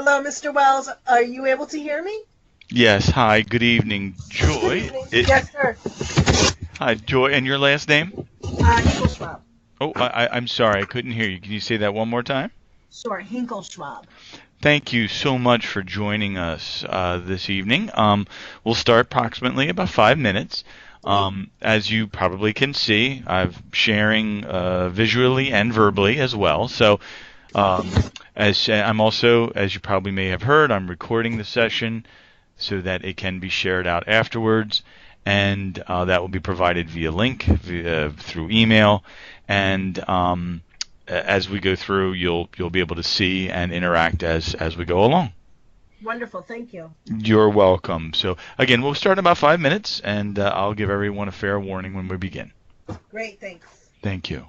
Hello, Mr. Wells. Are you able to hear me? Yes. Hi. Good evening, Good Joy. evening. Yes, sir. Hi, Joy. And your last name? Hinkelschwab. Oh, I'm sorry. I couldn't hear you. Can you say that one more time? Sure, Hinkelschwab. Thank you so much for joining us this evening. We'll start approximately about 5 minutes. Great. As you probably can see, I'm sharing visually and verbally as well. So, as I'm also, as you probably may have heard, I'm recording the session so that it can be shared out afterwards, and that will be provided via link through email. And as we go through, you'll be able to see and interact as we go along. Wonderful. Thank you. You're welcome. So again, we'll start in about 5 minutes, and I'll give everyone a fair warning when we begin. Great. Thanks. Thank you.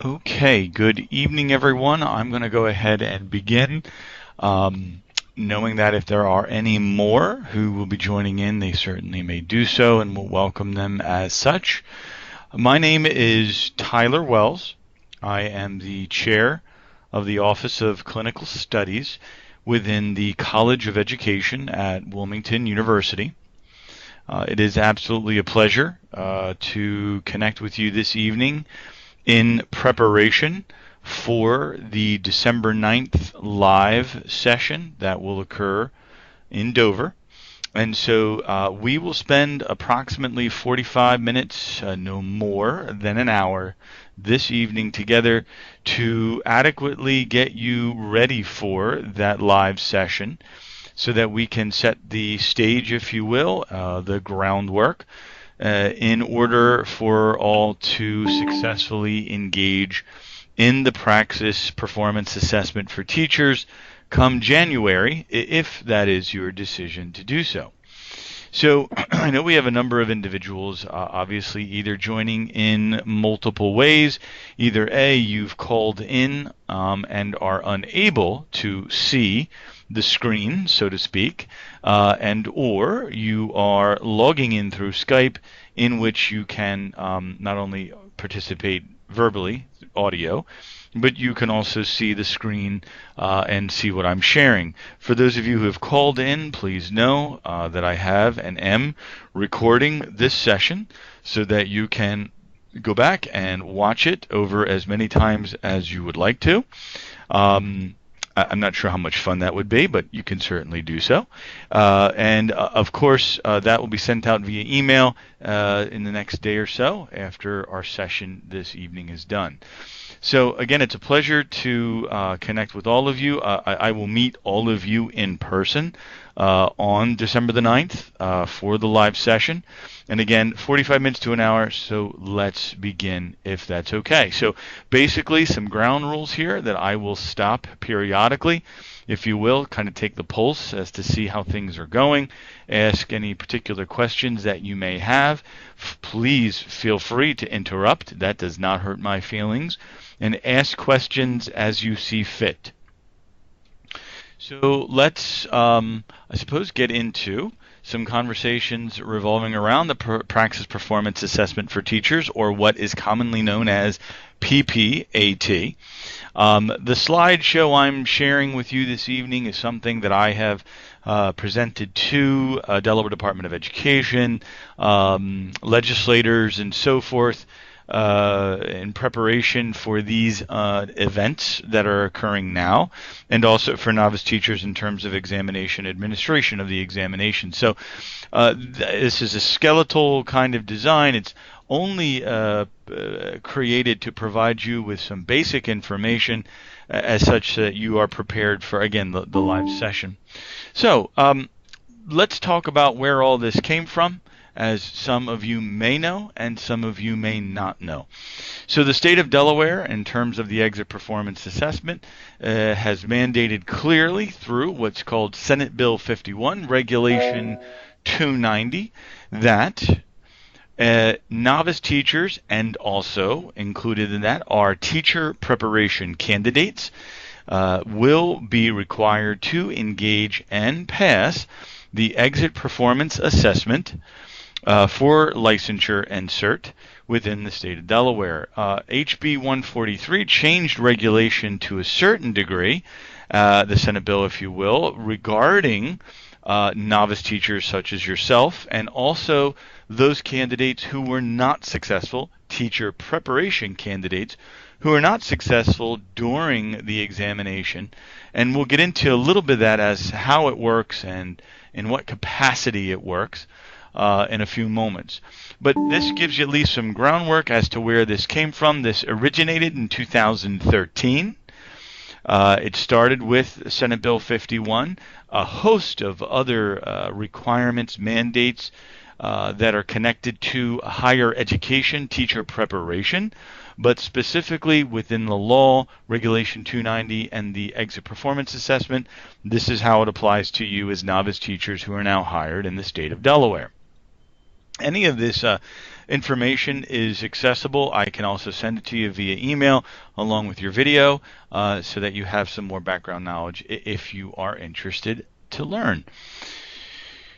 Okay, good evening, everyone. I'm going to go ahead and begin, knowing that if there are any more who will be joining in, they certainly may do so, and we'll welcome them as such. My name is Tyler Wells. I am the chair of the Office of Clinical Studies within the College of Education at Wilmington University. It is absolutely a pleasure to connect with you this evening in preparation for the December 9th live session that will occur in Dover. And so we will spend approximately 45 minutes, no more than an hour, this evening together to adequately get you ready for that live session so that we can set the stage, if you will, the groundwork, in order for all to successfully engage in the Praxis Performance Assessment for Teachers come January, if that is your decision to do so. So I know we have a number of individuals, obviously, either joining in multiple ways. Either A, you've called in and are unable to see the screen, so to speak, and or you are logging in through Skype, in which you can not only participate verbally, audio, but you can also see the screen and see what I'm sharing. For those of you who have called in, please know that I have and am recording this session so that you can go back and watch it over as many times as you would like to. I'm not sure how much fun that would be, but you can certainly do so. And of course, that will be sent out via email in the next day or so after our session this evening is done. So again, it's a pleasure to connect with all of you. I will meet all of you in person on December the 9th for the live session. And again, 45 minutes to an hour, so let's begin if that's okay. So basically some ground rules here that I will stop periodically, if you will, kind of take the pulse as to see how things are going, ask any particular questions that you may have. Please feel free to interrupt. That does not hurt my feelings. And ask questions as you see fit. So let's, I suppose, get into some conversations revolving around the Praxis Performance Assessment for Teachers, or what is commonly known as PPAT. The slideshow I'm sharing with you this evening is something that I have presented to Delaware Department of Education, legislators, and so forth, in preparation for these events that are occurring now, and also for novice teachers in terms of examination administration of the examination. So this is a skeletal kind of design. It's only created to provide you with some basic information as such that you are prepared for, again, the live session. So let's talk about where all this came from, as some of you may know and some of you may not know. So the state of Delaware, in terms of the exit performance assessment, has mandated clearly through what's called Senate Bill 51, Regulation 290, that novice teachers, and also included in that are teacher preparation candidates, will be required to engage and pass the exit performance assessment for licensure and cert within the state of Delaware. HB 143 changed regulation to a certain degree, the Senate bill, if you will, regarding novice teachers such as yourself, and also those candidates who were not successful, teacher preparation candidates who are not successful during the examination. And we'll get into a little bit of that as how it works and in what capacity it works in a few moments. But this gives you at least some groundwork as to where this came from. This originated in 2013. It started with Senate Bill 51, a host of other requirements, mandates that are connected to higher education, teacher preparation, but specifically within the law, Regulation 290, and the exit performance assessment. This is how it applies to you as novice teachers who are now hired in the state of Delaware. Any of this information is accessible. I can also send it to you via email along with your video so that you have some more background knowledge if you are interested to learn.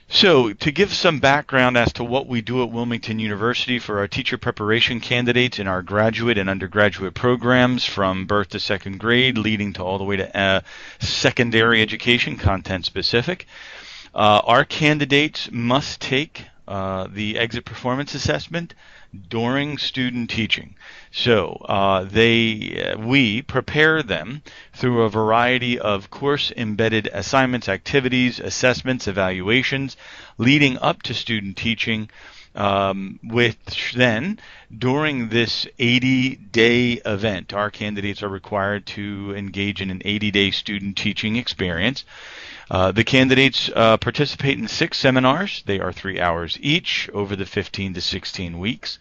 So to give some background as to what we do at Wilmington University for our teacher preparation candidates in our graduate and undergraduate programs from birth to second grade, leading to all the way to secondary education, content specific. Our candidates must take the exit performance assessment during student teaching. So we prepare them through a variety of course-embedded assignments, activities, assessments, evaluations, leading up to student teaching, which then, during this 80-day event, our candidates are required to engage in an 80-day student teaching experience. The candidates participate in 6 seminars. They are 3 hours each over the 15 to 16 weeks.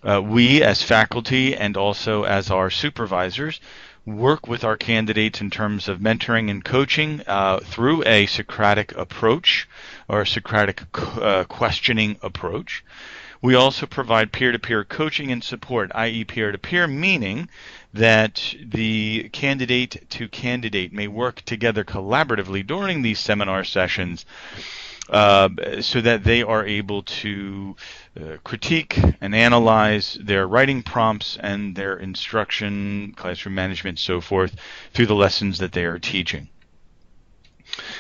We, as faculty and also as our supervisors, work with our candidates in terms of mentoring and coaching through a Socratic approach or a Socratic questioning approach. We also provide peer-to-peer coaching and support, i.e. peer-to-peer, meaning that the candidate to candidate may work together collaboratively during these seminar sessions so that they are able to critique and analyze their writing prompts and their instruction, classroom management, so forth, through the lessons that they are teaching.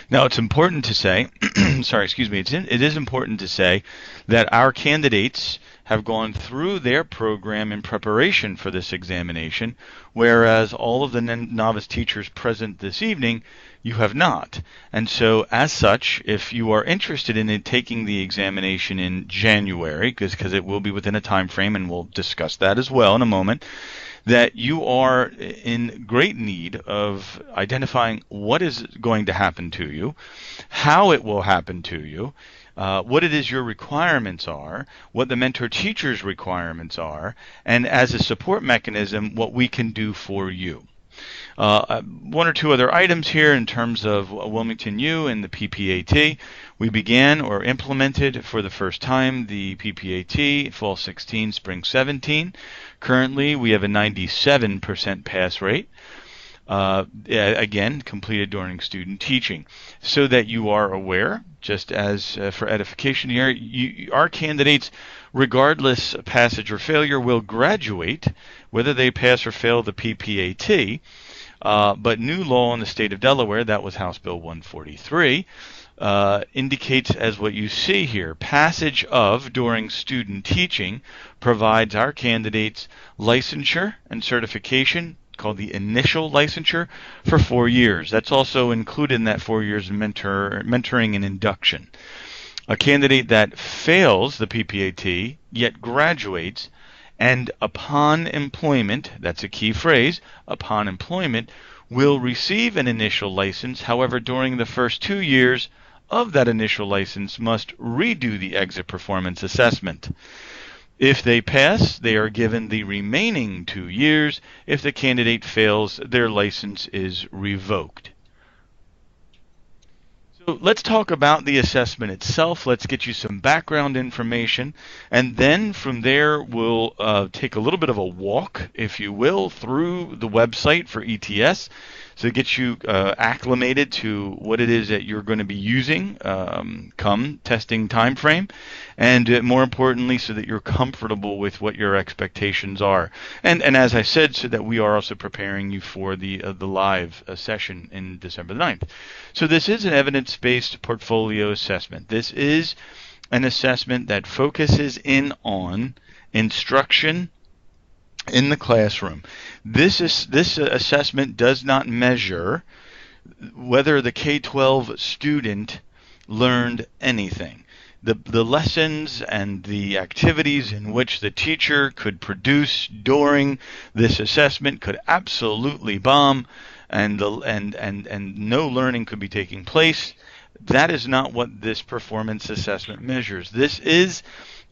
Now, it's important to say, it is important to say that our candidates have gone through their program in preparation for this examination, whereas all of the novice teachers present this evening, you have not. And so, as such, if you are interested in taking the examination in January, because it will be within a time frame, and we'll discuss that as well in a moment, that you are in great need of identifying what is going to happen to you, how it will happen to you, what it is your requirements are, what the mentor teacher's requirements are, and as a support mechanism, what we can do for you. One or two other items here in terms of Wilmington U and the PPAT. We began or implemented for the first time the PPAT, fall 16, spring 17. Currently, we have a 97% pass rate. Again, completed during student teaching. So that you are aware, just as for edification here, our candidates, regardless of passage or failure, will graduate, whether they pass or fail the PPAT. But new law in the state of Delaware, that was House Bill 143, indicates as what you see here, passage of during student teaching provides our candidates licensure and certification called the initial licensure for 4 years. That's also included in that 4 years of mentoring and induction. A candidate that fails the PPAT yet graduates and upon employment, that's a key phrase, upon employment, will receive an initial license. However, during the first 2 years of that initial license must redo the exit performance assessment. If they pass, they are given the remaining 2 years. If the candidate fails, their license is revoked. So let's talk about the assessment itself. Let's get you some background information, and then from there we'll take a little bit of a walk, if you will, through the website for ETS, so it gets you acclimated to what it is that you're going to be using come testing time frame, and more importantly, so that you're comfortable with what your expectations are. And as I said, so that we are also preparing you for the live session in December the 9th. So this is an evidence-based portfolio assessment. This is an assessment that focuses in on instruction in the classroom. This assessment does not measure whether the K-12 student learned anything. The lessons and the activities in which the teacher could produce during this assessment could absolutely bomb, and no learning could be taking place. That is not what this performance assessment measures. This is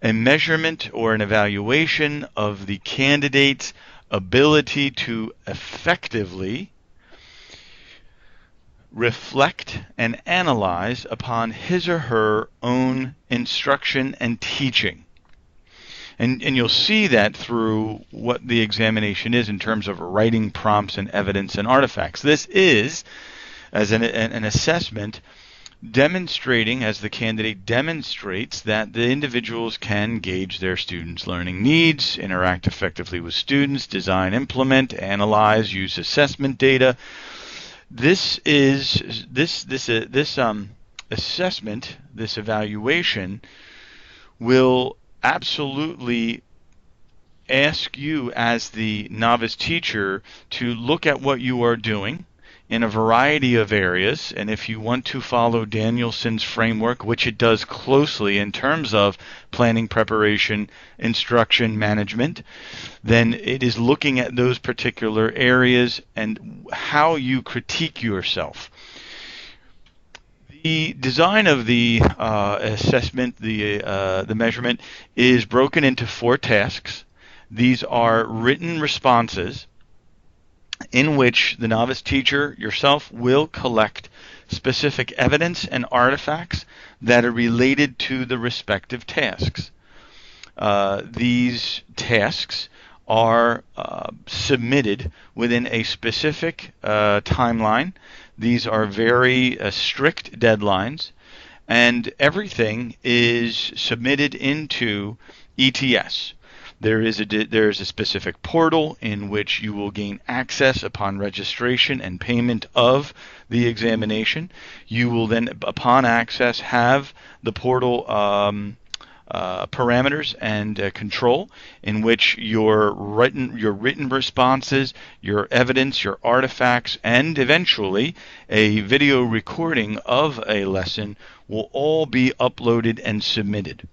a measurement or an evaluation of the candidate's ability to effectively reflect and analyze upon his or her own instruction and teaching. And you'll see that through what the examination is in terms of writing prompts and evidence and artifacts. This is, as an assessment, demonstrating, as the candidate demonstrates, that the individuals can gauge their students' learning needs, interact effectively with students, design, implement, analyze, use assessment data. This assessment, this evaluation, will absolutely ask you as the novice teacher to look at what you are doing in a variety of areas. And if you want to follow Danielson's framework, which it does closely in terms of planning, preparation, instruction, management, then it is looking at those particular areas and how you critique yourself. The design of the assessment, the measurement, is broken into 4 tasks. These are written responses in which the novice teacher yourself will collect specific evidence and artifacts that are related to the respective tasks. These tasks are submitted within a specific timeline. These are very strict deadlines, and everything is submitted into ETS. There is a specific portal in which you will gain access upon registration and payment of the examination. You will then, upon access, have the portal parameters and control in which your written responses, your evidence, your artifacts, and eventually a video recording of a lesson will all be uploaded and submitted.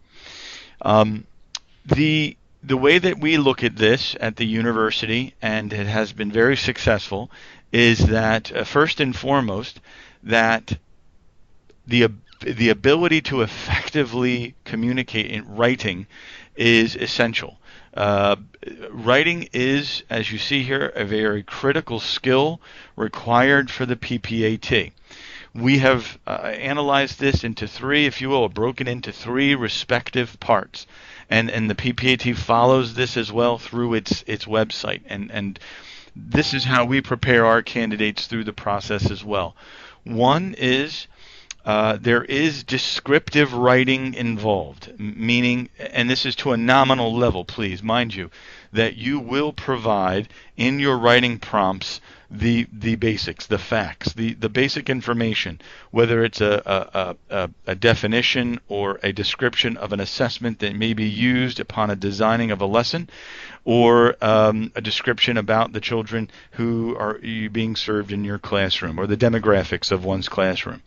The way that we look at this at the university, and it has been very successful, is that first and foremost, that the ability to effectively communicate in writing is essential. Writing is, as you see here, a very critical skill required for the PPAT. We have analyzed this into 3, if you will, broken into 3 respective parts. And the PPAT follows this as well through its website. And this is how we prepare our candidates through the process as well. One is there is descriptive writing involved, meaning, and this is to a nominal level, please, mind you, that you will provide in your writing prompts the basics, the facts, the basic information, whether it's a definition or a description of an assessment that may be used upon a designing of a lesson, or a description about the children who are being served in your classroom, or the demographics of one's classroom.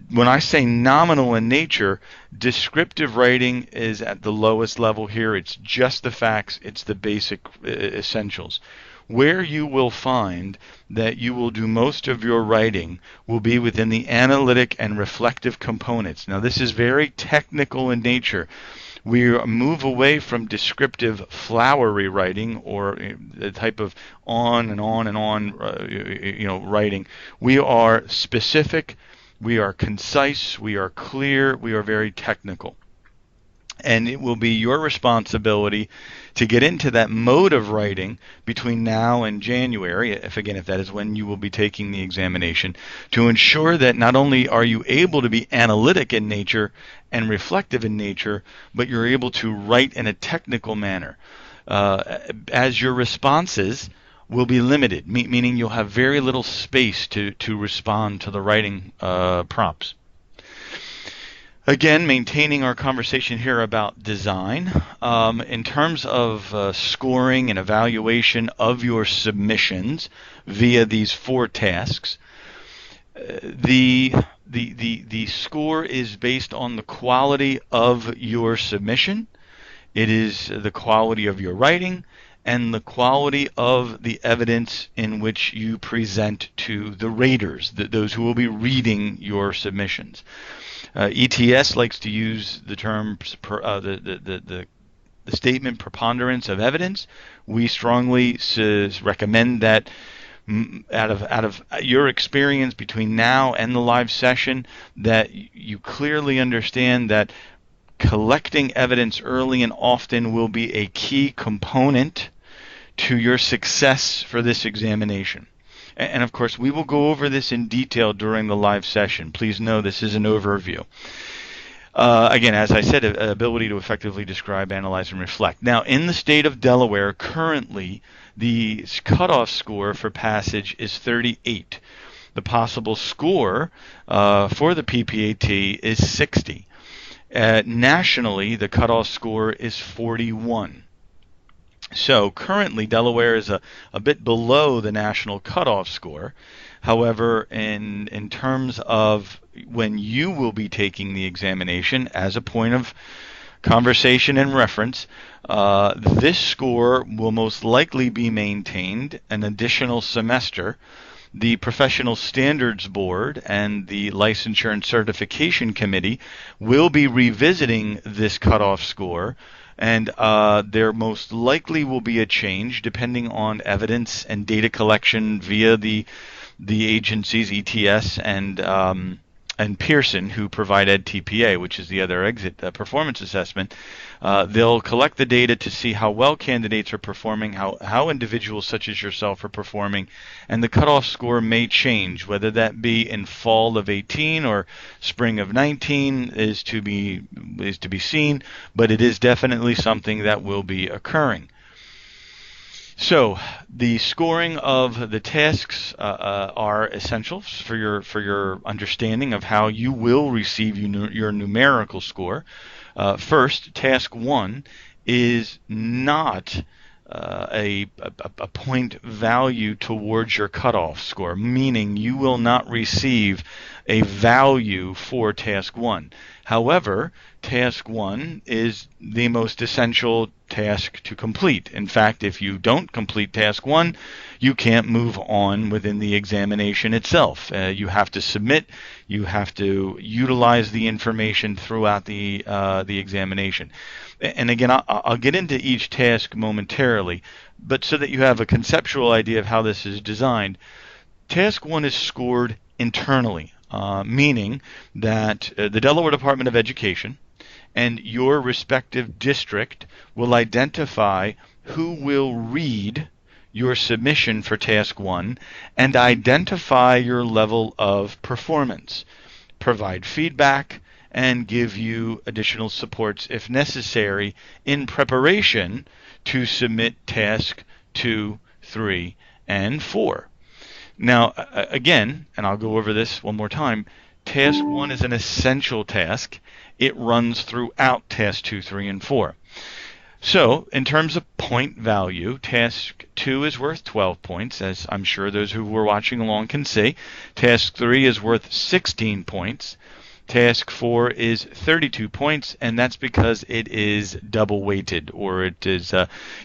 When I say nominal in nature, descriptive writing is at the lowest level here. It's just the facts. It's the basic essentials. Where you will find that you will do most of your writing will be within the analytic and reflective components. Now, this is very technical in nature. We move away from descriptive flowery writing, or the type of on and on and on writing. We are specific, we are concise, we are clear, we are very technical. And it will be your responsibility to get into that mode of writing between now and January, if that is when you will be taking the examination, to ensure that not only are you able to be analytic in nature and reflective in nature, but you're able to write in a technical manner. As your responses will be limited, meaning you'll have very little space to respond to the writing prompts. Again, maintaining our conversation here about design. In terms of scoring and evaluation of your submissions via these 4 tasks, the score is based on the quality of your submission. It is the quality of your writing and the quality of the evidence in which you present to the raters, those who will be reading your submissions. ETS likes to use the term the statement preponderance of evidence. We strongly recommend that out of your experience between now and the live session, that you clearly understand that collecting evidence early and often will be a key component to your success for this examination. And of course, we will go over this in detail during the live session. Please know this is an overview. Again, as I said, ability to effectively describe, analyze, and reflect. Now, in the state of Delaware, currently, the cutoff score for passage is 38. The possible score for the PPAT is 60. Nationally, the cutoff score is 41. So currently, Delaware is a bit below the national cutoff score. However, in terms of when you will be taking the examination, as a point of conversation and reference, this score will most likely be maintained an additional semester. The Professional Standards Board and the Licensure and Certification Committee will be revisiting this cutoff score, and there most likely will be a change depending on evidence and data collection via the agencies ETS and Pearson, who provide EdTPA, which is the other exit performance assessment. They'll collect the data to see how well candidates are performing, how individuals such as yourself are performing, and the cutoff score may change. Whether that be in fall of 18 or spring of 19 is to be seen, but it is definitely something that will be occurring. So the scoring of the tasks are essential for your understanding of how you will receive your numerical score. First, task 1 is not a point value towards your cutoff score, meaning you will not receive a value for task 1. However, task 1 is the most essential task to complete. In fact, if you don't complete task 1, you can't move on within the examination itself. You have to submit, you have to utilize the information throughout the examination. And again, I'll get into each task momentarily, but so that you have a conceptual idea of how this is designed, task 1 is scored internally, meaning that the Delaware Department of Education and your respective district will identify who will read your submission for task 1 and identify your level of performance, provide feedback, and give you additional supports if necessary in preparation to submit task 2, 3, and 4. Now, again, and I'll go over this one more time, task 1 is an essential task. It runs throughout task 2, 3, and 4. So, in terms of point value, task 2 is worth 12 points, as I'm sure those who were watching along can see. Task 3 is worth 16 points. Task 4 is 32 points, and that's because it is double weighted, or it is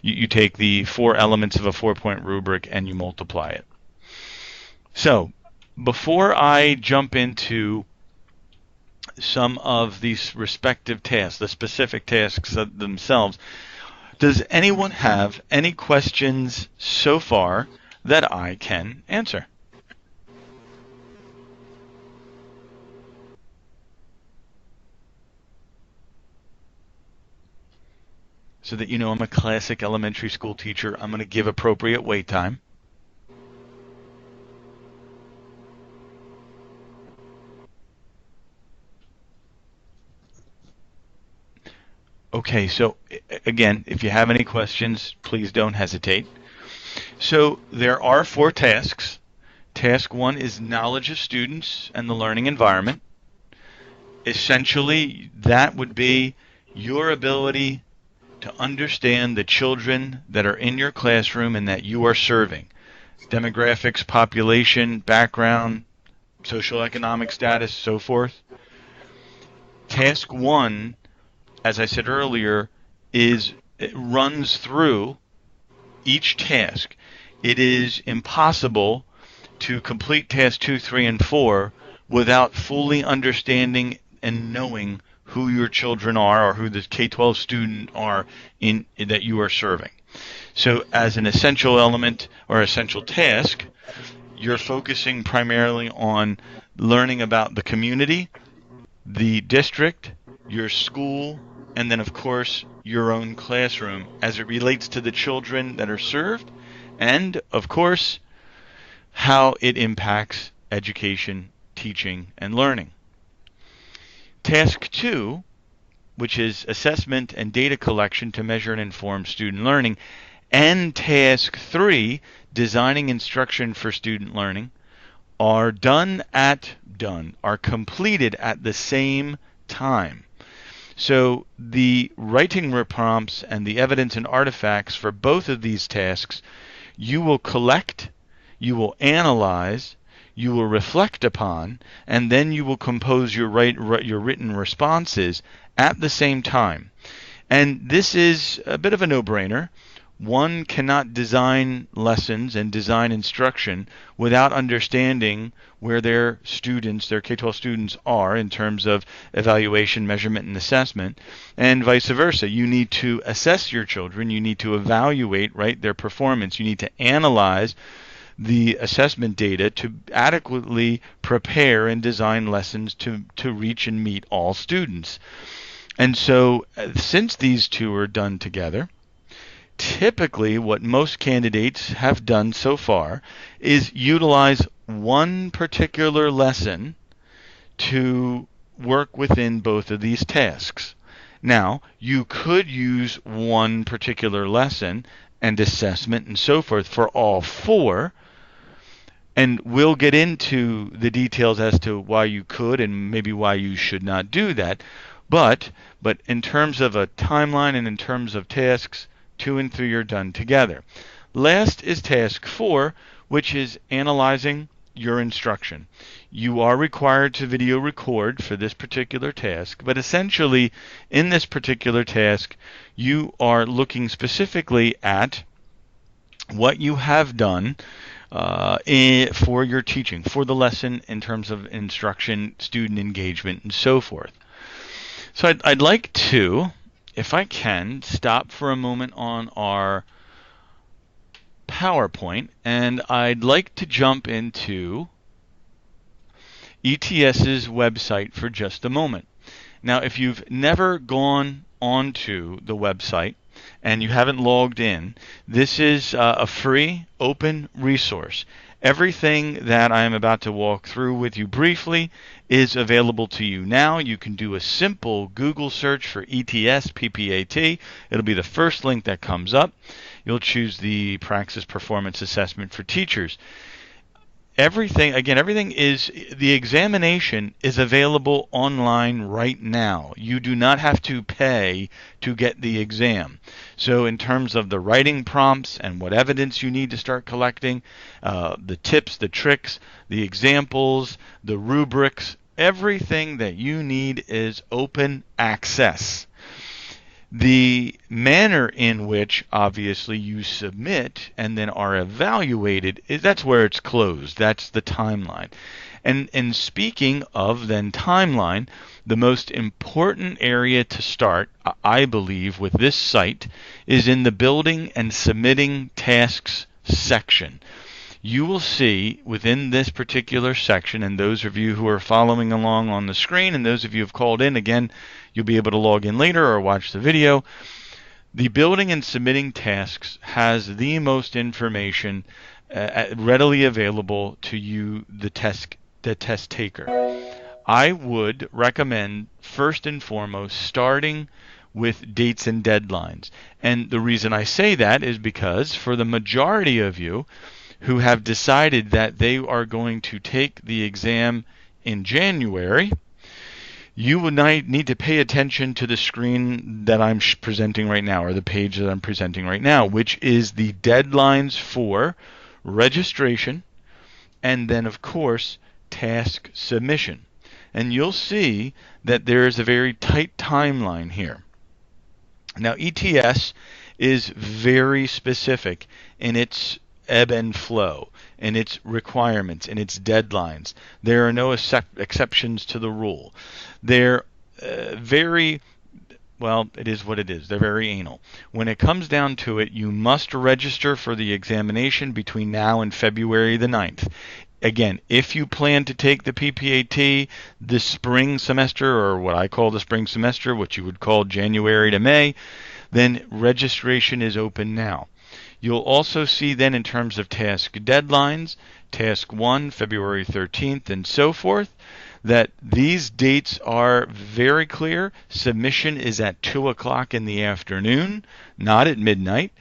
you take the 4 elements of a 4-point rubric and you multiply it. So, before I jump into some of these respective tasks, the specific tasks themselves, does anyone have any questions so far that I can answer? So that you know I'm a classic elementary school teacher, I'm going to give appropriate wait time. Okay, so again, if you have any questions, please don't hesitate. So there are 4 tasks. Task 1 is knowledge of students and the learning environment. Essentially, that would be your ability to understand the children that are in your classroom and that you are serving. Demographics, population, background, socioeconomic status, so forth. Task 1, as I said earlier, it runs through each task. It is impossible to complete task 2, 3, and 4 without fully understanding and knowing who your children are or who the K-12 student are that you are serving. So as an essential element or essential task, you're focusing primarily on learning about the community, the district, your school, and then of course your own classroom as it relates to the children that are served, and of course how it impacts education, teaching, and learning. Task 2, which is assessment and data collection to measure and inform student learning, and Task 3, designing instruction for student learning, are completed at the same time. So the writing prompts and the evidence and artifacts for both of these tasks, you will collect, you will analyze, you will reflect upon, and then you will compose your written responses at the same time. And this is a bit of a no-brainer. One cannot design lessons and design instruction without understanding where their students, their K-12 students, are in terms of evaluation, measurement, and assessment, and vice versa. You need to assess your children. You need to evaluate, right, their performance. You need to analyze the assessment data to adequately prepare and design lessons to reach and meet all students. And so since these two are done together, typically what most candidates have done so far is utilize one particular lesson to work within both of these tasks. Now, you could use one particular lesson and assessment and so forth for all four, and we'll get into the details as to why you could and maybe why you should not do that. But in terms of a timeline and in terms of tasks, 2 and 3 are done together. Last is task 4, which is analyzing your instruction. You are required to video record for this particular task, but essentially in this particular task, you are looking specifically at what you have done for your teaching, for the lesson in terms of instruction, student engagement, and so forth. So I'd like to, if I can, stop for a moment on our PowerPoint, and I'd like to jump into ETS's website for just a moment. Now, if you've never gone onto the website and you haven't logged in, this is a free, open resource. Everything that I am about to walk through with you briefly is available to you now. You can do a simple Google search for ETS PPAT. It'll be the first link that comes up. You'll choose the Praxis Performance Assessment for Teachers. Everything is, the examination is available online right now. You do not have to pay to get the exam. So in terms of the writing prompts and what evidence you need to start collecting, the tips, the tricks, the examples, the rubrics, everything that you need is open access. The manner in which, obviously, you submit and then are evaluated, that's where it's closed. That's the timeline. And speaking of then timeline, the most important area to start, I believe, with this site is in the building and submitting tasks section. You will see within this particular section, and those of you who are following along on the screen and those of you who have called in, again, you'll be able to log in later or watch the video. The building and submitting tasks has the most information readily available to you, the test taker. I would recommend, first and foremost, starting with dates and deadlines. And the reason I say that is because for the majority of you who have decided that they are going to take the exam in January, you would need to pay attention to the screen that I'm presenting right now, or the page that I'm presenting right now, which is the deadlines for registration and then, of course, task submission. And you'll see that there is a very tight timeline here. Now, ETS is very specific in its ebb and flow, in its requirements, in its deadlines. There are no exceptions to the rule. They're very, well, it is what it is. They're very anal. When it comes down to it, you must register for the examination between now and February the 9th. Again, if you plan to take the PPAT this spring semester, or what I call the spring semester, what you would call January to May, then registration is open now. You'll also see then in terms of task deadlines, task 1, February 13th, and so forth, that these dates are very clear. Submission is at 2 o'clock in the afternoon, not at midnight.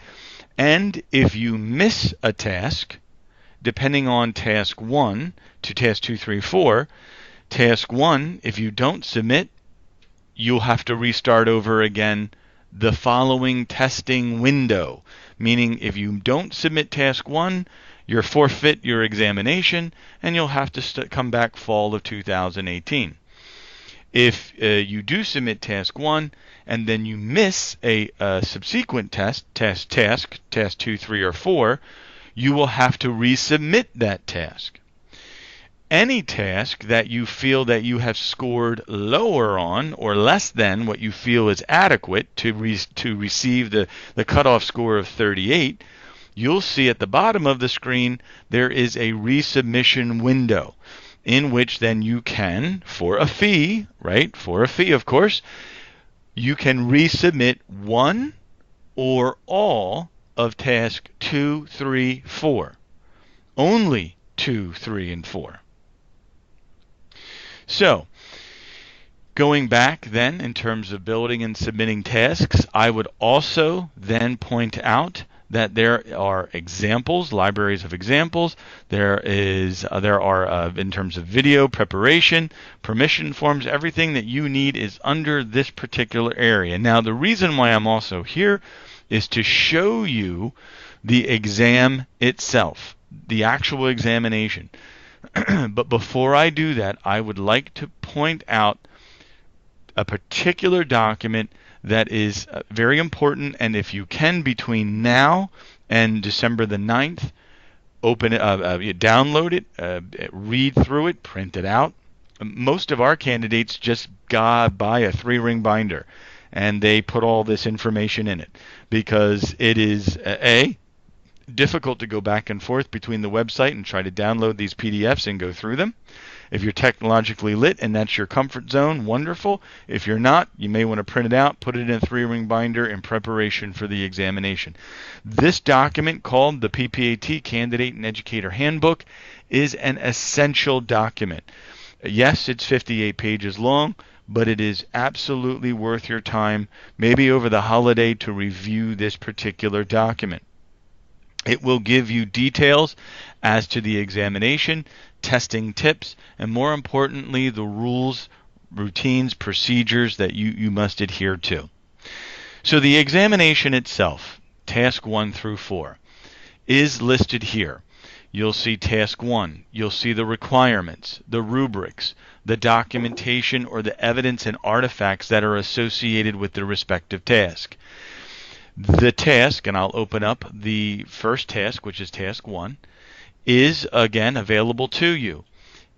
And if you miss a task, depending on task 1 to task 2, 3, 4, task 1, if you don't submit, you'll have to restart over again the following testing window, meaning if you don't submit task 1, you're forfeit your examination, and you'll have to come back fall of 2018. If you do submit task 1 and then you miss a subsequent task 2, 3, or 4, you will have to resubmit that task. Any task that you feel that you have scored lower on or less than what you feel is adequate to receive the cutoff score of 38, you'll see at the bottom of the screen there is a resubmission window in which then you can, for a fee, right, for a fee of course, you can resubmit one or all of task 2, 3, 4. Only 2, 3, and 4. So, going back then in terms of building and submitting tasks, I would also then point out that there are examples, libraries of examples. There are in terms of video preparation, permission forms, everything that you need is under this particular area. Now, the reason why I'm also here is to show you the exam itself, the actual examination. But before I do that, I would like to point out a particular document that is very important, and if you can, between now and December the 9th, open it, download it, read through it, print it out. Most of our candidates just buy a 3-ring binder, and they put all this information in it because it is difficult to go back and forth between the website and try to download these PDFs and go through them. If you're technologically lit and that's your comfort zone, wonderful. If you're not, you may want to print it out, put it in a 3-ring binder in preparation for the examination. This document, called the PPAT Candidate and Educator Handbook, is an essential document. Yes, it's 58 pages long, but it is absolutely worth your time, maybe over the holiday, to review this particular document. It will give you details as to the examination, testing tips, and more importantly, the rules, routines, procedures that you must adhere to. So the examination itself, task 1 through 4, is listed here. You'll see task 1. You'll see the requirements, the rubrics, the documentation or the evidence and artifacts that are associated with the respective task. The task, and I'll open up the first task, which is task 1, is again available to you.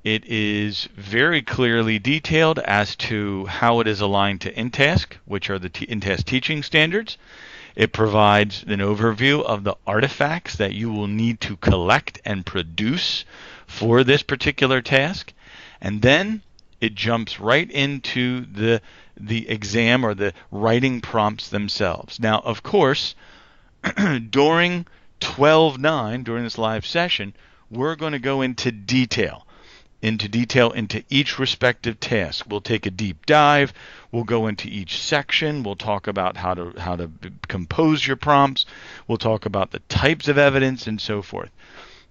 It is very clearly detailed as to how it is aligned to InTask, which are the InTask teaching standards. It provides an overview of the artifacts that you will need to collect and produce for this particular task. And then it jumps right into the exam or the writing prompts themselves. Now, of course, during 12/9, during this live session, we're going to go into detail into each respective task. We'll take a deep dive. We'll go into each section. We'll talk about how to compose your prompts. We'll talk about the types of evidence and so forth.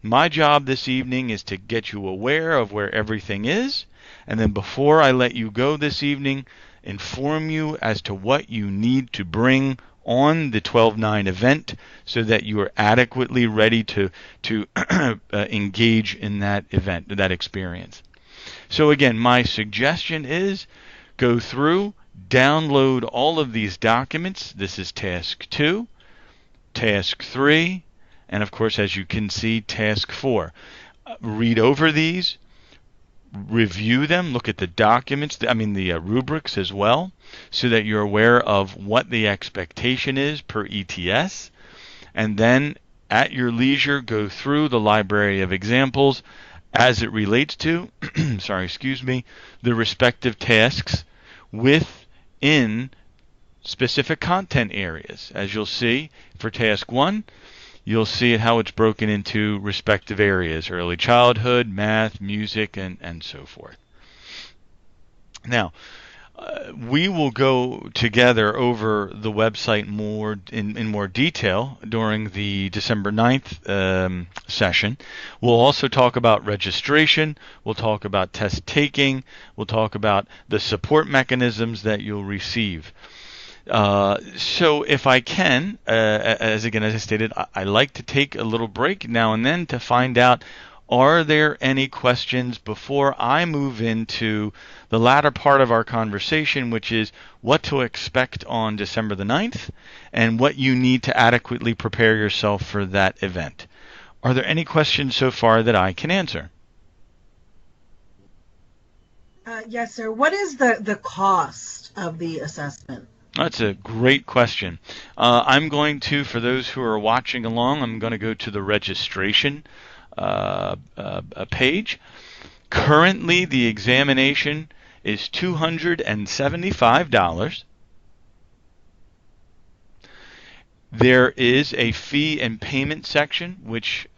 My job this evening is to get you aware of where everything is, and then before I let you go this evening, inform you as to what you need to bring on the 12/9 event so that you are adequately ready to engage in that event, that experience. So again, my suggestion is go through, download all of these documents. This is task 2, task 3, and of course, as you can see, task 4. Read over these, review them, look at the documents, the rubrics as well, so that you're aware of what the expectation is per ETS, and then at your leisure go through the library of examples as it relates to the respective tasks within specific content areas. As you'll see for task 1, you'll see how it's broken into respective areas: early childhood, math, music, and so forth. Now, we will go together over the website in more detail during the December 9th session. We'll also talk about registration. We'll talk about test taking. We'll talk about the support mechanisms that you'll receive. So if I can, as I stated, I like to take a little break now and then to find out, are there any questions before I move into the latter part of our conversation, which is what to expect on December the 9th and what you need to adequately prepare yourself for that event. Are there any questions so far that I can answer? Yes, sir. What is the cost of the assessment? That's a great question. I'm going to, for those who are watching along, I'm going to go to the registration page. Currently, the examination is $275. There is a fee and payment section which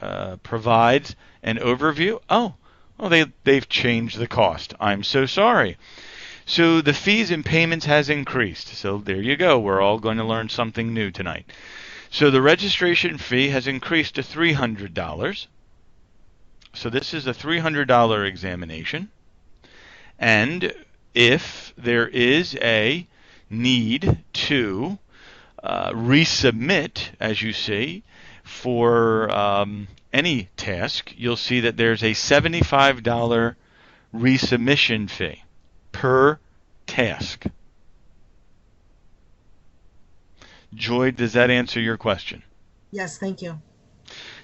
provides an overview. Oh, well, they've changed the cost. I'm so sorry. So the fees and payments has increased. So there you go. We're all going to learn something new tonight. So the registration fee has increased to $300. So this is a $300 examination. And if there is a need to resubmit, as you see, for any task, you'll see that there's a $75 resubmission fee per task. Joy, does that answer your question? Yes, thank you.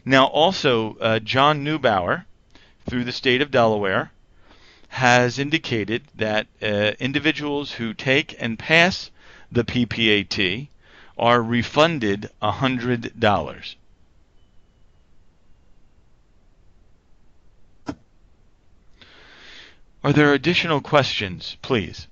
Now, also, John Neubauer, through the state of Delaware, has indicated that individuals who take and pass the PPAT are refunded $100. Are there additional questions, please?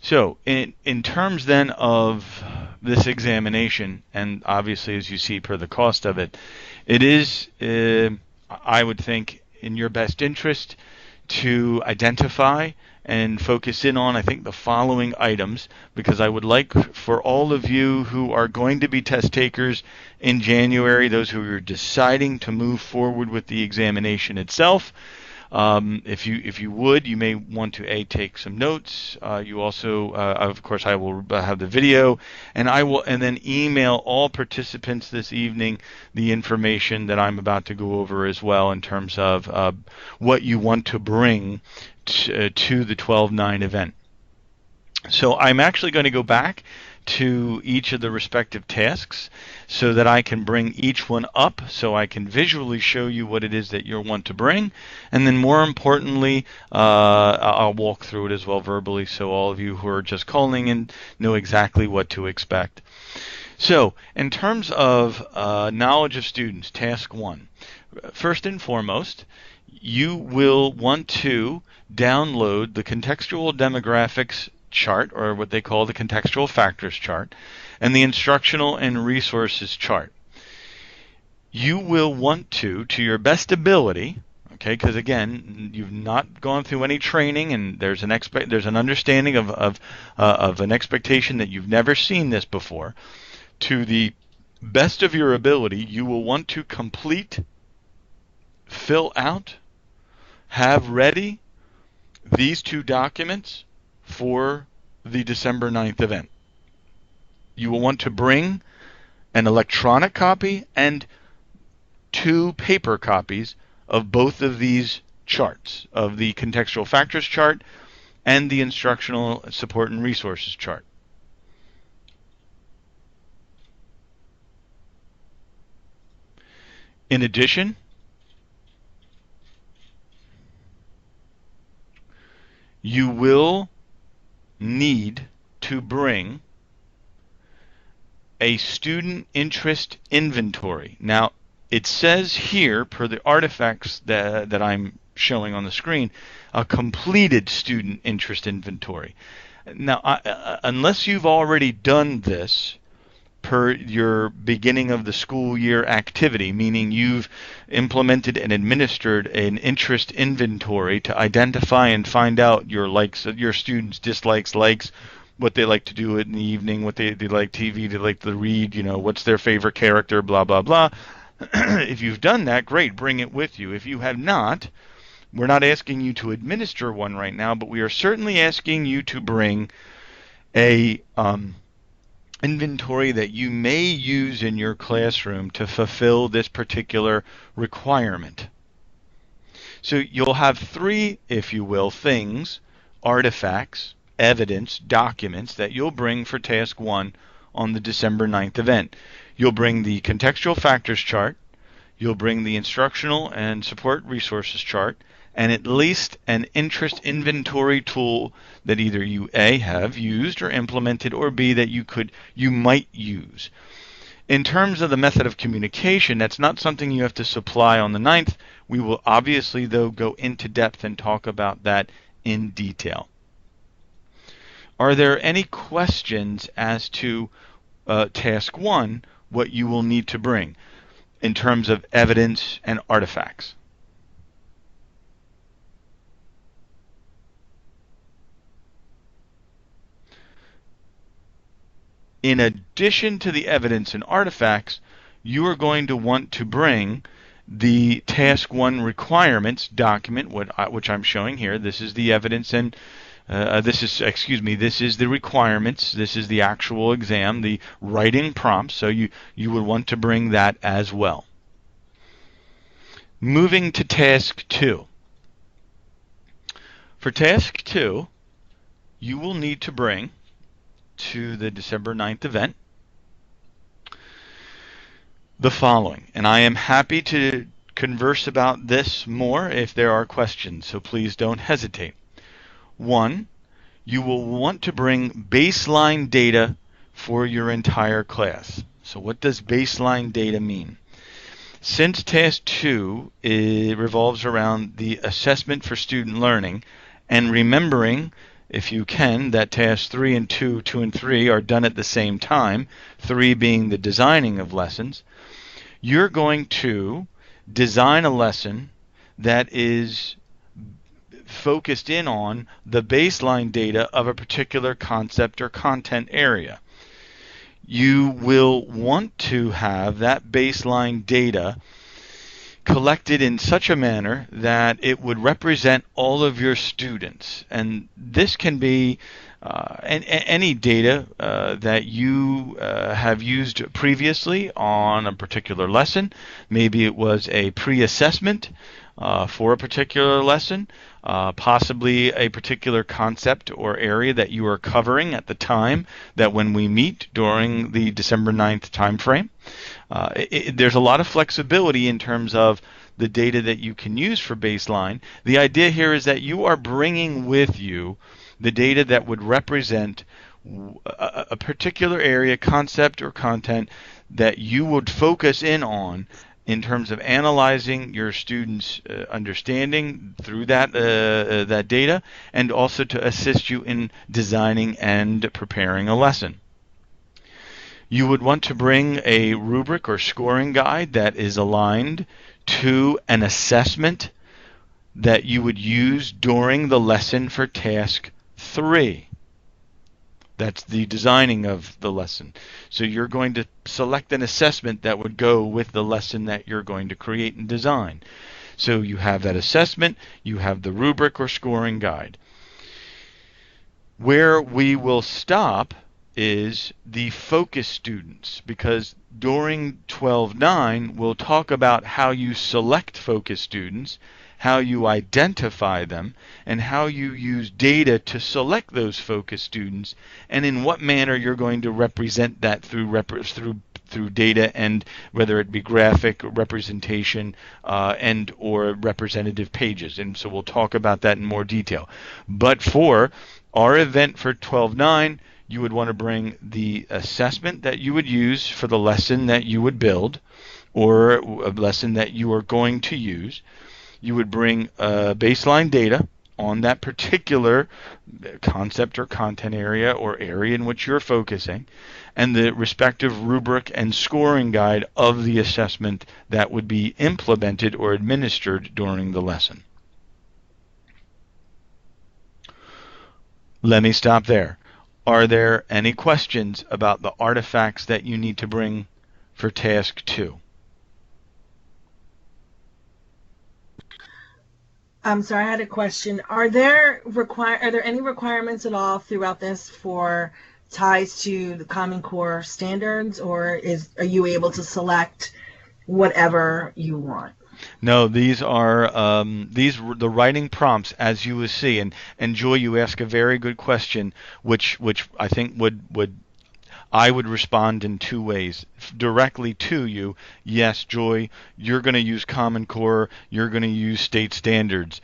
So in terms then of this examination, and obviously as you see per the cost of it, it is, I would think, in your best interest to identify and focus in on, I think, the following items, because I would like for all of you who are going to be test takers in January, those who are deciding to move forward with the examination itself, if you would, you may want to take some notes. You also, of course, I will have the video, and then email all participants this evening the information that I'm about to go over as well in terms of what you want to bring to the 12-9 event. So I'm actually going to go back to each of the respective tasks so that I can bring each one up so I can visually show you what it is that you want to bring, and then more importantly I'll walk through it as well verbally so all of you who are just calling in know exactly what to expect. So in terms of knowledge of students, task 1, first and foremost, you will want to download the contextual demographics chart, or what they call the contextual factors chart, and the instructional and resources chart. You will want to your best ability, okay, because again, you've not gone through any training, and there's an understanding of an expectation that you've never seen this before. To the best of your ability, you will want to complete, fill out, have ready these 2 documents for the December 9th event. You will want to bring an electronic copy and 2 paper copies of both of these charts, of the contextual factors chart and the instructional support and resources chart. In addition, you will need to bring a student interest inventory. Now, it says here, per the artifacts that I'm showing on the screen, a completed student interest inventory. Now, unless you've already done this per your beginning of the school year activity, meaning you've implemented and administered an interest inventory to identify and find out your likes, your students' dislikes, likes, what they like to do in the evening, what they like TV, they like to read, what's their favorite character, blah, blah, blah. If you've done that, great, bring it with you. If you have not, we're not asking you to administer one right now, but we are certainly asking you to bring a inventory that you may use in your classroom to fulfill this particular requirement. So you'll have three, if you will, things, artifacts, evidence, documents that you'll bring for task 1 on the December 9th event. You'll bring the contextual factors chart, you'll bring the instructional and support resources chart, and at least an interest inventory tool that either you A, have used or implemented, or B, that you might use. In terms of the method of communication, that's not something you have to supply on the 9th. We will obviously, though, go into depth and talk about that in detail. Are there any questions as to task 1, what you will need to bring in terms of evidence and artifacts? In addition to the evidence and artifacts, you are going to want to bring the task 1 requirements document, which I'm showing here. This is the evidence and this is the requirements. This is the actual exam, the writing prompts. So you would want to bring that as well. Moving to task 2. For task 2, you will need to bring to the December 9th event the following, and I am happy to converse about this more if there are questions, so please don't hesitate. 1, you will want to bring baseline data for your entire class. So what does baseline data mean? Since task 2 revolves around the assessment for student learning, and remembering, if you can, that tasks 3 and 2 and 3 are done at the same time, 3 being the designing of lessons, you're going to design a lesson that is focused in on the baseline data of a particular concept or content area. You will want to have that baseline data collected in such a manner that it would represent all of your students. And this can be any data that you have used previously on a particular lesson. Maybe it was a pre-assessment for a particular lesson, possibly a particular concept or area that you are covering at the time that when we meet during the December 9th time frame. There's a lot of flexibility in terms of the data that you can use for baseline. The idea here is that you are bringing with you the data that would represent a particular area, concept, or content that you would focus in on in terms of analyzing your students' understanding through that data, and also to assist you in designing and preparing a lesson. You would want to bring a rubric or scoring guide that is aligned to an assessment that you would use during the lesson for task 3. That's the designing of the lesson. So you're going to select an assessment that would go with the lesson that you're going to create and design. So you have that assessment, you have the rubric or scoring guide. Where we will stop is the focus students, because during 12.9 we'll talk about how you select focus students, how you identify them, and how you use data to select those focus students, and in what manner you're going to represent that through data, and whether it be graphic representation and or representative pages. And so we'll talk about that in more detail. But for our event for 12.9, you would want to bring the assessment that you would use for the lesson that you would build, or a lesson that you are going to use. you would bring baseline data on that particular concept or content area or area in which you're focusing, and the respective rubric and scoring guide of the assessment that would be implemented or administered during the lesson. Let me stop there. Are there any questions about the artifacts that you need to bring for task 2? I'm sorry, I had a question. Are there any requirements at all throughout this for ties to the Common Core standards, or are you able to select whatever you want? No, these are the writing prompts, as you will see. And Joy, you ask a very good question, which I think I would respond in 2 ways. Directly to you, yes, Joy, you're going to use Common Core, you're going to use state standards.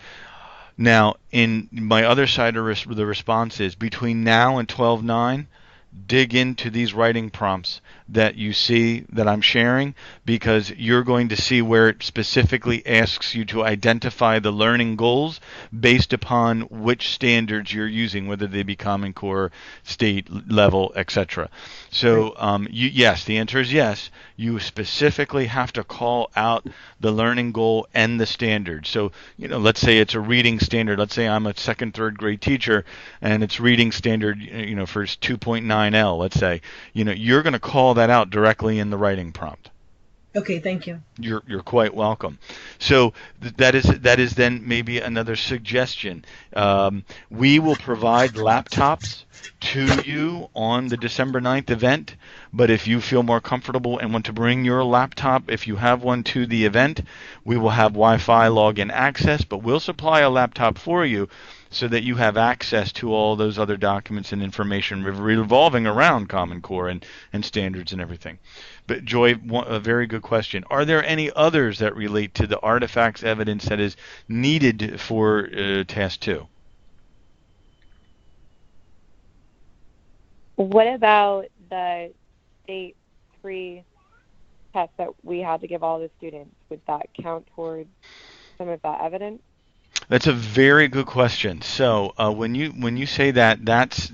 Now, in my other side of the response is between now and 12.9, dig into these writing prompts that you see that I'm sharing, because you're going to see where it specifically asks you to identify the learning goals based upon which standards you're using, whether they be Common Core, state level, etc. So yes, the answer is yes. You specifically have to call out the learning goal and the standard. So, let's say it's a reading standard. Let's say I'm a 2nd, 3rd grade teacher, and it's reading standard, for 2.9L, let's say. You're going to call that out directly in the writing prompt. Okay, thank you. You're quite welcome. So that is then maybe another suggestion. We will provide laptops to you on the December 9th event, but if you feel more comfortable and want to bring your laptop, if you have one, to the event, we will have Wi-Fi login access, but we'll supply a laptop for you so that you have access to all those other documents and information revolving around Common Core and standards and everything. But Joy, a very good question. Are there any others that relate to the artifacts evidence that is needed for task 2? What about the state 3 test that we had to give all the students? Would that count towards some of that evidence? That's a very good question. So when you say that, that's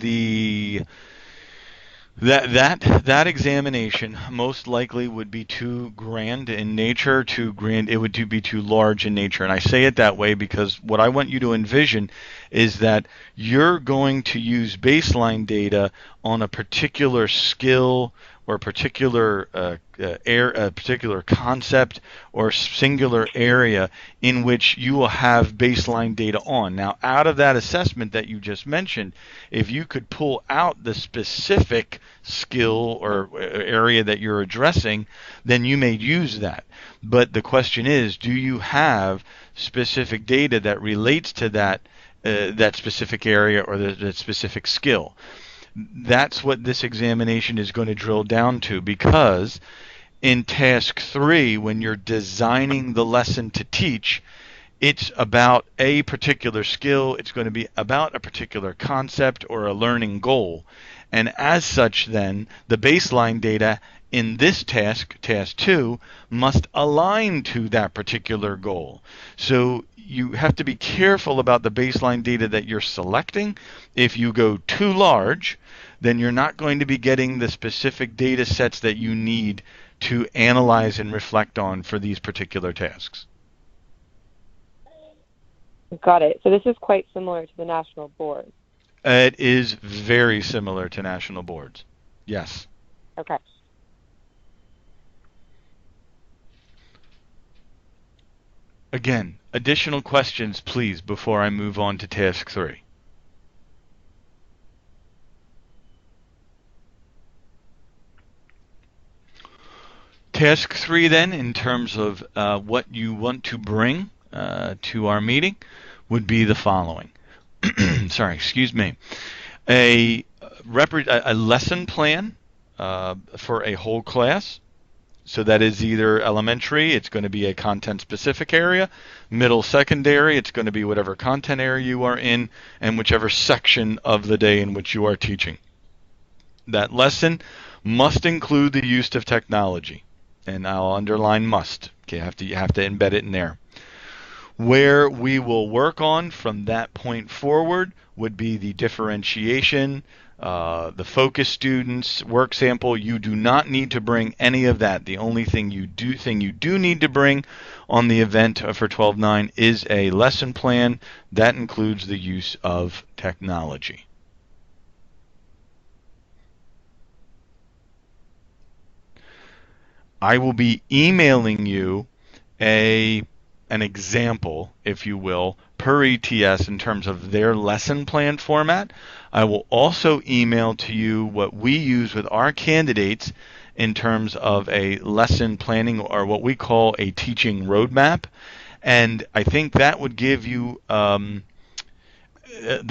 that examination most likely would be too grand in nature, it would be too large in nature. And I say it that way because what I want you to envision is that you're going to use baseline data on a particular skill or a particular particular concept or singular area in which you will have baseline data on. Now, out of that assessment that you just mentioned, if you could pull out the specific skill or area that you're addressing, then you may use that. But the question is, do you have specific data that relates to that specific area or that specific skill? That's what this examination is going to drill down to, because in task 3, when you're designing the lesson to teach, it's about a particular skill. It's going to be about a particular concept or a learning goal. And as such, then, the baseline data in this task 2, must align to that particular goal. So you have to be careful about the baseline data that you're selecting. If you go too large, then you're not going to be getting the specific data sets that you need to analyze and reflect on for these particular tasks. Got it. So this is quite similar to the national board. It is very similar to national boards. Yes. Okay. Again, additional questions, please, before I move on to task 3. Task 3, then, in terms of what you want to bring to our meeting, would be the following. Sorry, excuse me. A lesson plan for a whole class. So that is either elementary, it's going to be a content-specific area, middle, secondary, it's going to be whatever content area you are in, and whichever section of the day in which you are teaching. That lesson must include the use of technology, and I'll underline must. Okay, you have to embed it in there. Where we will work on from that point forward would be the differentiation, the focus students, work sample. You do not need to bring any of that. The only thing you do need to bring on the event for 12-9 is a lesson plan that includes the use of technology. I will be emailing you an example, if you will, per ETS in terms of their lesson plan format. I will also email to you what we use with our candidates in terms of a lesson planning, or what we call a teaching roadmap. And I think that would give you the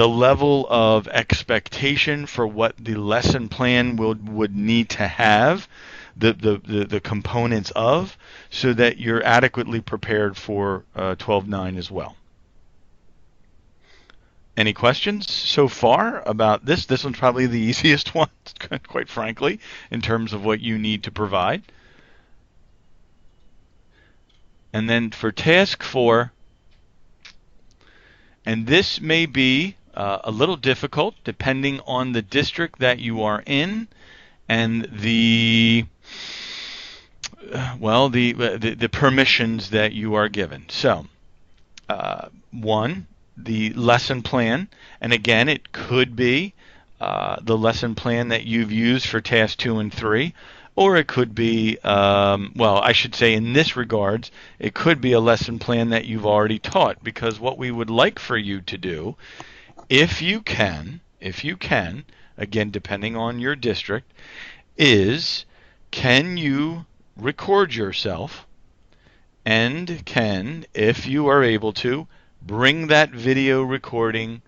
level of expectation for what the lesson plan would need to have, the components of, so that you're adequately prepared for 12-9 as well. Any questions so far about this? This one's probably the easiest one, quite frankly, in terms of what you need to provide. And then for task 4, and this may be a little difficult depending on the district that you are in and the permissions that you are given. So, 1, the lesson plan, and again, it could be the lesson plan that you've used for task 2 and 3, or it could be, I should say in this regards, it could be a lesson plan that you've already taught, because what we would like for you to do, if you can, again, depending on your district, is can you record yourself, and can, if you are able to, bring that video recording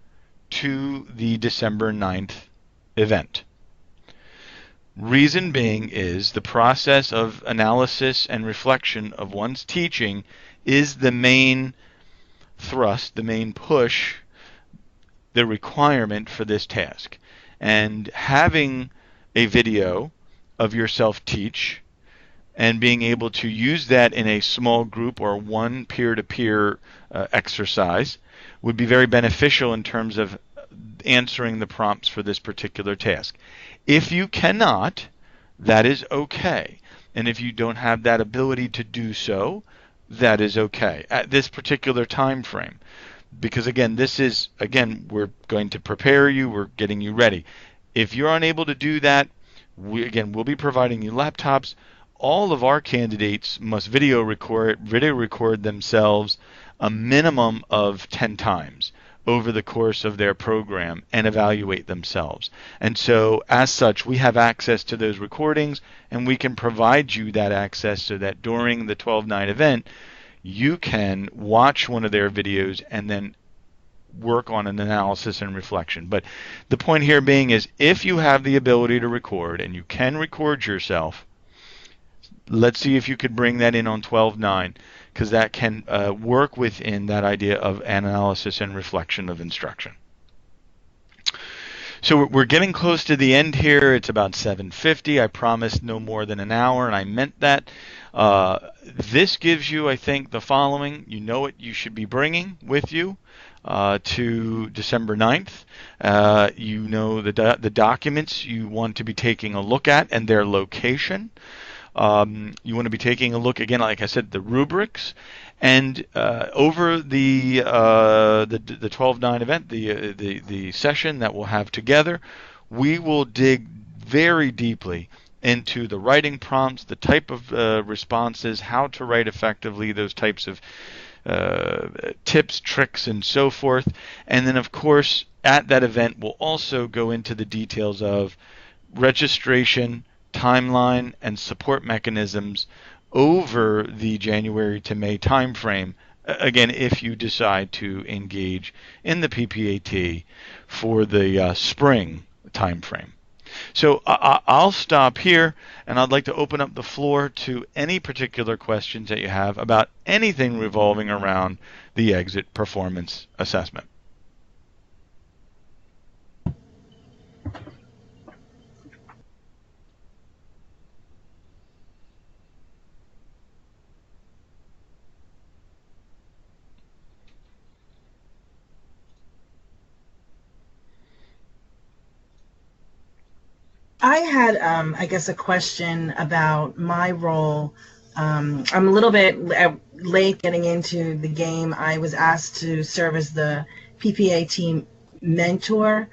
to the December 9th event. Reason being is the process of analysis and reflection of one's teaching is the main thrust, the main push, the requirement for this task. And having a video of yourself teach and being able to use that in a small group or one peer-to-peer exercise would be very beneficial in terms of answering the prompts for this particular task. If you cannot, that is okay. And if you don't have that ability to do so, that is okay at this particular time frame. Because again, we're going to prepare you, we're getting you ready. If you're unable to do that, we'll be providing you laptops. All of our candidates must video record themselves a minimum of 10 times over the course of their program and evaluate themselves. And so, as such, we have access to those recordings, and we can provide you that access so that during the 12-9 event, you can watch one of their videos and then work on an analysis and reflection. But the point here being is, if you have the ability to record and you can record yourself, let's see if you could bring that in on 12-9, because that can work within that idea of analysis and reflection of instruction. So we're getting close to the end here. It's about 7:50. I promised no more than an hour, and I meant that. This gives you, I think, the following. You know what you should be bringing with you to December 9th. You know the documents you want to be taking a look at and their location. You want to be taking a look, again, like I said, the rubrics. And over the 12-9 event, the session that we'll have together, we will dig very deeply into the writing prompts, the type of responses, how to write effectively, those types of tips, tricks, and so forth. And then, of course, at that event, we'll also go into the details of registration, timeline, and support mechanisms over the January to May timeframe, again, if you decide to engage in the PPAT for the spring timeframe. So I'll stop here, and I'd like to open up the floor to any particular questions that you have about anything revolving around the exit performance assessment. I had, I guess, a question about my role. I'm a little bit late getting into the game. I was asked to serve as the PPAT mentor,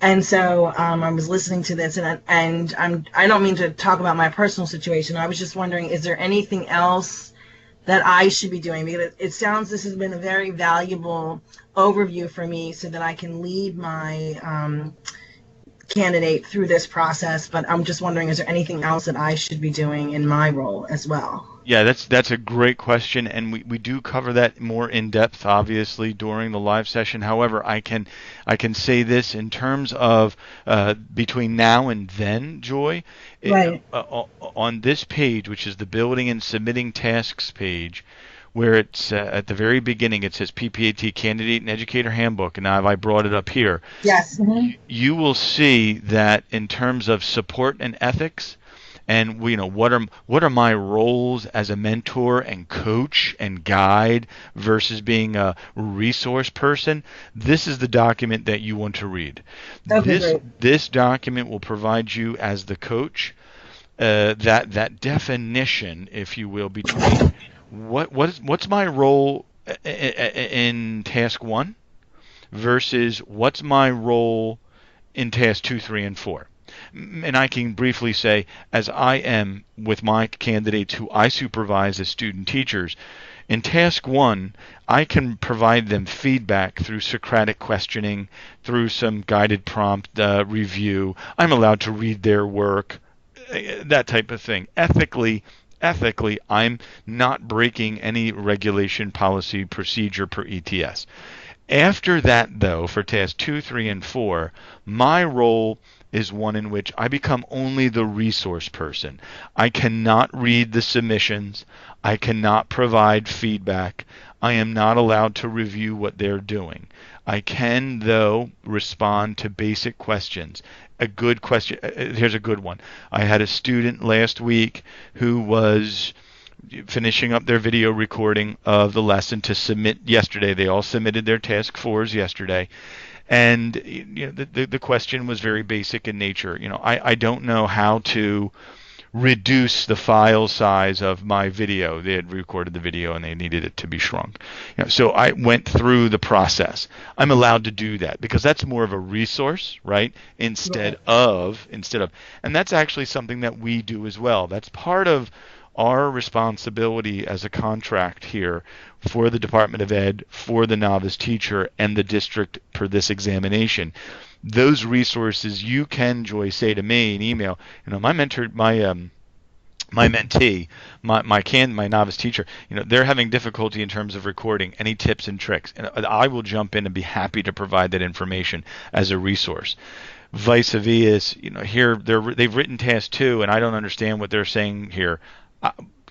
and so I was listening to this, I don't mean to talk about my personal situation. I was just wondering, is there anything else that I should be doing? Because it sounds this has been a very valuable overview for me, so that I can lead my candidate through this process, but I'm just wondering, is there anything else that I should be doing in my role as well? Yeah, that's a great question, and we do cover that more in depth, obviously, during the live session. However, I can say this in terms of between now and then, Joy, Right. on this page, which is the building and submitting tasks page, where it's at the very beginning, it says PPAT Candidate and Educator Handbook, and now I brought it up here. Yes. Mm-hmm. You will see that in terms of support and ethics, and what are my roles as a mentor and coach and guide versus being a resource person, this is the document that you want to read. Okay, great. This document will provide you as the coach that definition, if you will, between what's my role in task 1 versus what's my role in task 2, 3, and 4. And I can briefly say, as I am with my candidates who I supervise as student teachers, in task 1, I can provide them feedback through Socratic questioning, through some guided prompt review. I'm allowed to read their work, that type of thing. Ethically, I'm not breaking any regulation, policy, procedure per ETS. After that, though, for task 2, 3, and 4, my role is one in which I become only the resource person. I cannot read the submissions. I cannot provide feedback. I am not allowed to review what they're doing. I can, though, respond to basic questions. A good question, here's a good one. I had a student last week who was finishing up their video recording of the lesson to submit yesterday. They all submitted their task 4s yesterday. And the question was very basic in nature. I don't know how to reduce the file size of my video. They had recorded the video and they needed it to be shrunk. So I went through the process. I'm allowed to do that because that's more of a resource, right? Instead of, and that's actually something that we do as well. That's part of our responsibility as a contract here for the Department of Ed, for the novice teacher, and the district per this examination. Those resources you can, Joy, say to me in email. My mentor, my mentee, my novice teacher, they're having difficulty in terms of recording. Any tips and tricks? And I will jump in and be happy to provide that information as a resource. Vice versa, here they've written task 2, and I don't understand what they're saying here.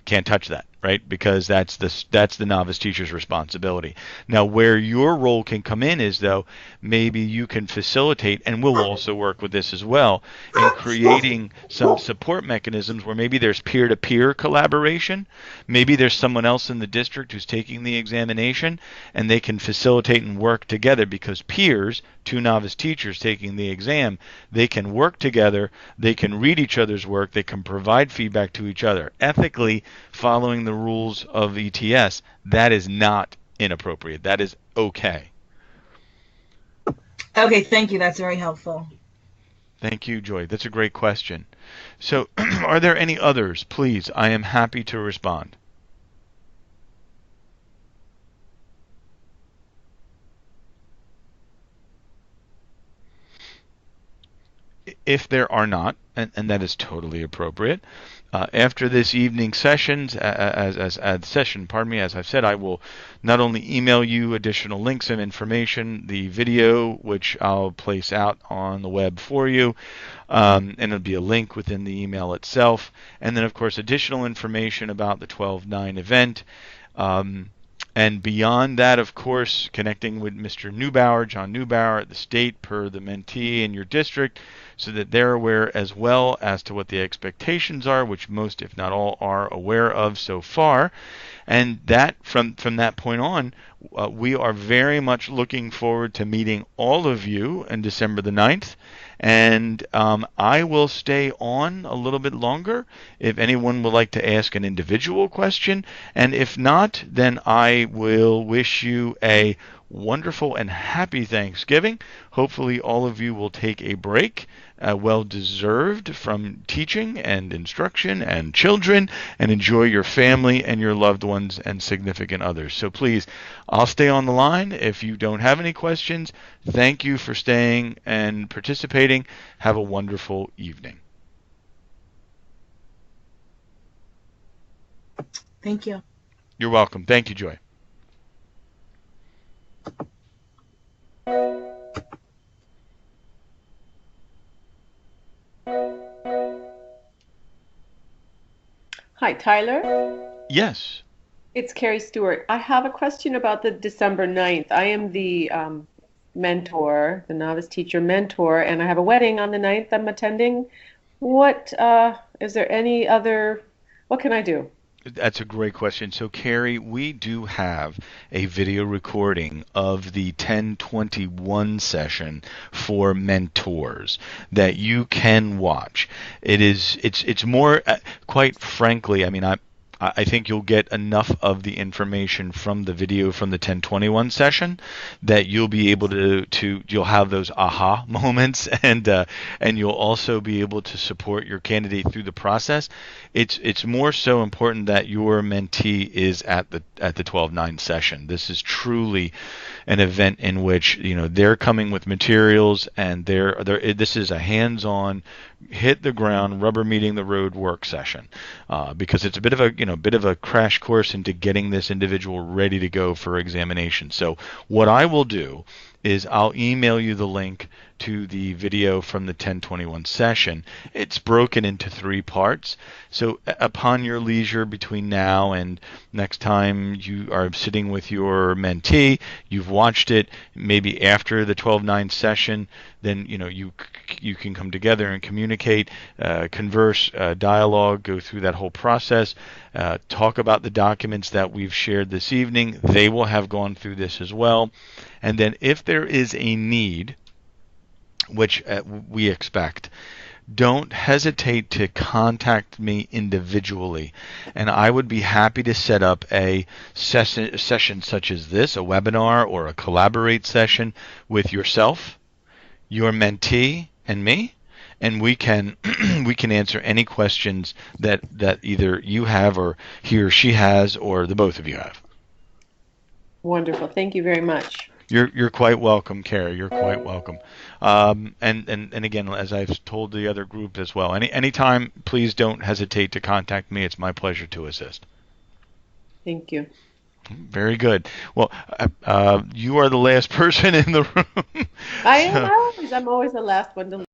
Can't touch that, right? Because that's the novice teacher's responsibility. Now, where your role can come in is, though, maybe you can facilitate, and we'll also work with this as well, in creating some support mechanisms where maybe there's peer-to-peer collaboration. Maybe there's someone else in the district who's taking the examination, and they can facilitate and work together because peers, 2 novice teachers taking the exam, they can work together, they can read each other's work, they can provide feedback to each other. Ethically, following the rules of ETS, that is not inappropriate. That is okay. Okay, thank you. That's very helpful. Thank you, Joy. That's a great question. So, are there any others? Please, I am happy to respond. If there are not, and that is totally appropriate, after this evening sessions, as I've said, I will not only email you additional links and information, the video, which I'll place out on the web for you, and it'll be a link within the email itself, and then, of course, additional information about the 12/9 event. And beyond that, of course, connecting with Mr. Neubauer, John Neubauer at the state per the mentee in your district, so that they're aware as well as to what the expectations are, which most, if not all, are aware of so far. And that from that point on, we are very much looking forward to meeting all of you on December the 9th And I will stay on a little bit longer if anyone would like to ask an individual question. And if not, then I will wish you a wonderful and happy Thanksgiving. Hopefully all of you will take a break, well deserved, from teaching and instruction and children, and enjoy your family and your loved ones and significant others. So please, I'll stay on the line if you don't have any questions. Thank you for staying and participating. Have a wonderful evening. Thank you. You're welcome. Thank you, Joy. Hi, Tyler. Yes. It's Carrie Stewart. I have a question about the December 9th. I am the mentor, the novice teacher mentor, and I have a wedding on the 9th I'm attending. What is there any other, what can I do? That's a great question. So, Carrie, we do have a video recording of the 1021 session for mentors that you can watch. It's more, quite frankly, I mean, I think you'll get enough of the information from the video from the 1021 session that you'll be able you'll have those aha moments, and you'll also be able to support your candidate through the process. It's more so important that your mentee is at the 12-9 session. This is truly an event in which they're coming with materials, and this is a hands-on, hit the ground, rubber meeting the road work session, because it's a bit of a crash course into getting this individual ready to go for examination. So what I will do is I'll email you the link to the video from the 1021 session. It's broken into 3 parts. So upon your leisure between now and next time you are sitting with your mentee, you've watched it, maybe after the 12-9 session, then you can come together and communicate, converse, dialogue, go through that whole process, talk about the documents that we've shared this evening. They will have gone through this as well. And then if there is a need, which we expect, don't hesitate to contact me individually, and I would be happy to set up a session such as this, a webinar or a collaborate session with yourself, your mentee, and me, and we can answer any questions that either you have or he or she has or the both of you have. Wonderful. Thank you very much. You're quite welcome, Carrie. You're quite welcome. And again, as I've told the other group as well, anytime, please don't hesitate to contact me. It's my pleasure to assist. Thank you. Very good. Well, you are the last person in the room. I'm always the last one to